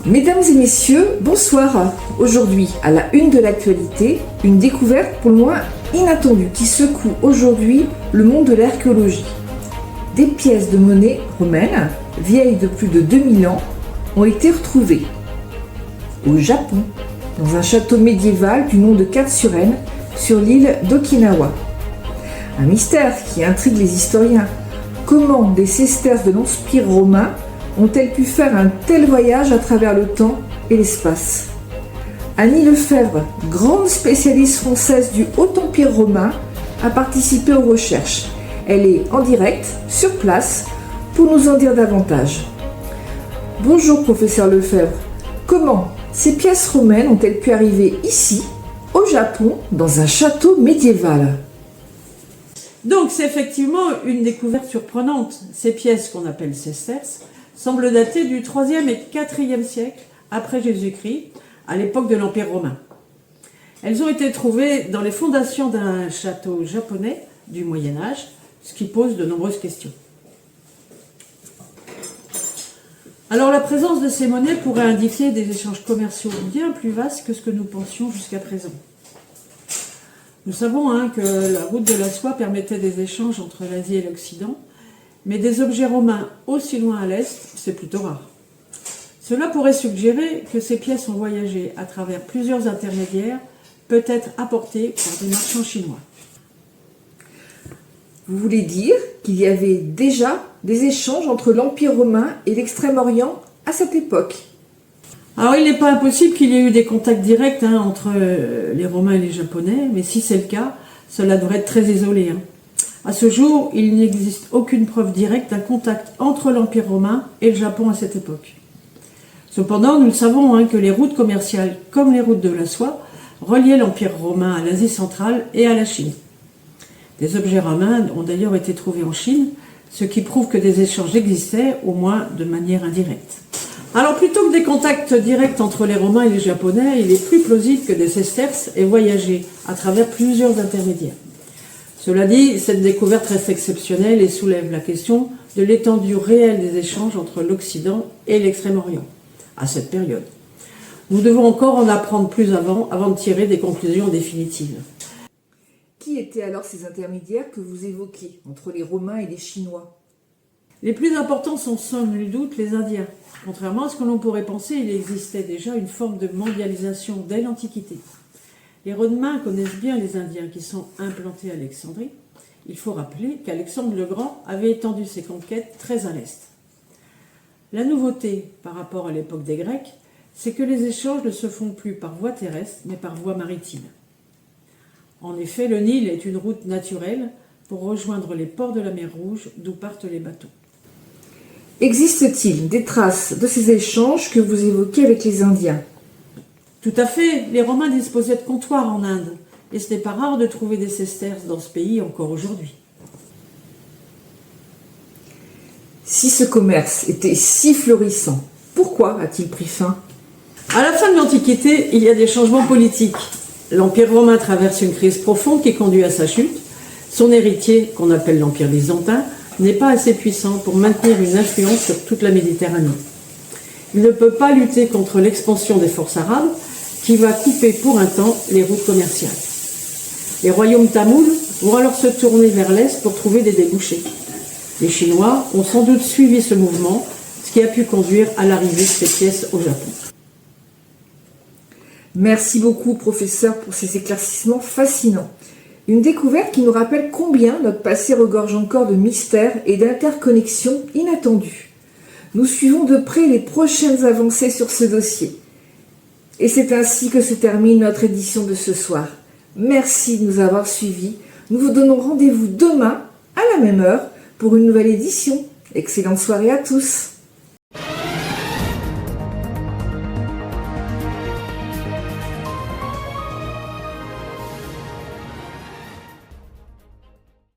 Mesdames et messieurs, bonsoir. Aujourd'hui, à la une de l'actualité, une découverte pour le moins inattendue qui secoue aujourd'hui le monde de l'archéologie. Des pièces de monnaie romaines, vieilles de plus de 2000 ans, ont été retrouvées au Japon, dans un château médiéval du nom de Katsuren, sur l'île d'Okinawa. Un mystère qui intrigue les historiens. Comment des sesterces de l'Empire romain ont-elles pu faire un tel voyage à travers le temps et l'espace? Annie Lefebvre, grande spécialiste française du Haut Empire romain, a participé aux recherches. Elle est en direct, sur place, pour nous en dire davantage. Bonjour professeur Lefebvre. Comment ces pièces romaines ont-elles pu arriver ici, au Japon, dans un château médiéval? Donc c'est effectivement une découverte surprenante. Ces pièces qu'on appelle sesterces semblent dater du 3e et 4e siècle après Jésus-Christ, à l'époque de l'Empire romain. Elles ont été trouvées dans les fondations d'un château japonais du Moyen-Âge, ce qui pose de nombreuses questions. Alors la présence de ces monnaies pourrait indiquer des échanges commerciaux bien plus vastes que ce que nous pensions jusqu'à présent. Nous savons que la route de la soie permettait des échanges entre l'Asie et l'Occident, mais des objets romains aussi loin à l'Est, c'est plutôt rare. Cela pourrait suggérer que ces pièces ont voyagé à travers plusieurs intermédiaires, peut-être apportées par des marchands chinois. Vous voulez dire qu'il y avait déjà des échanges entre l'Empire romain et l'Extrême-Orient à cette époque? Alors il n'est pas impossible qu'il y ait eu des contacts directs entre les Romains et les Japonais, mais si c'est le cas, cela devrait être très isolé. À ce jour, il n'existe aucune preuve directe d'un contact entre l'Empire romain et le Japon à cette époque. Cependant, nous le savons que les routes commerciales, comme les routes de la soie, reliaient l'Empire romain à l'Asie centrale et à la Chine. Des objets romains ont d'ailleurs été trouvés en Chine, ce qui prouve que des échanges existaient, au moins de manière indirecte. Alors plutôt que des contacts directs entre les Romains et les Japonais, il est plus plausible que des sesterces aient voyagé à travers plusieurs intermédiaires. Cela dit, cette découverte reste exceptionnelle et soulève la question de l'étendue réelle des échanges entre l'Occident et l'Extrême-Orient à cette période. Nous devons encore en apprendre plus avant de tirer des conclusions définitives. Qui étaient alors ces intermédiaires que vous évoquez entre les Romains et les Chinois? Les plus importants sont sans nul doute les Indiens. Contrairement à ce que l'on pourrait penser, il existait déjà une forme de mondialisation dès l'Antiquité. Les Romains connaissent bien les Indiens qui sont implantés à Alexandrie. Il faut rappeler qu'Alexandre le Grand avait étendu ses conquêtes très à l'est. La nouveauté par rapport à l'époque des Grecs, c'est que les échanges ne se font plus par voie terrestre, mais par voie maritime. En effet, le Nil est une route naturelle pour rejoindre les ports de la mer Rouge, d'où partent les bateaux. Existe-t-il des traces de ces échanges que vous évoquez avec les Indiens? Tout à fait, les Romains disposaient de comptoirs en Inde, et ce n'est pas rare de trouver des sesterces dans ce pays encore aujourd'hui. Si ce commerce était si florissant, pourquoi a-t-il pris fin? À la fin de l'Antiquité, il y a des changements politiques. L'Empire romain traverse une crise profonde qui conduit à sa chute. Son héritier, qu'on appelle l'Empire byzantin, n'est pas assez puissant pour maintenir une influence sur toute la Méditerranée. Il ne peut pas lutter contre l'expansion des forces arabes qui va couper pour un temps les routes commerciales. Les royaumes tamouls vont alors se tourner vers l'est pour trouver des débouchés. Les Chinois ont sans doute suivi ce mouvement, ce qui a pu conduire à l'arrivée de ces pièces au Japon. Merci beaucoup, professeur, pour ces éclaircissements fascinants. Une découverte qui nous rappelle combien notre passé regorge encore de mystères et d'interconnexions inattendues. Nous suivons de près les prochaines avancées sur ce dossier. Et c'est ainsi que se termine notre édition de ce soir. Merci de nous avoir suivis. Nous vous donnons rendez-vous demain, à la même heure, pour une nouvelle édition. Excellente soirée à tous.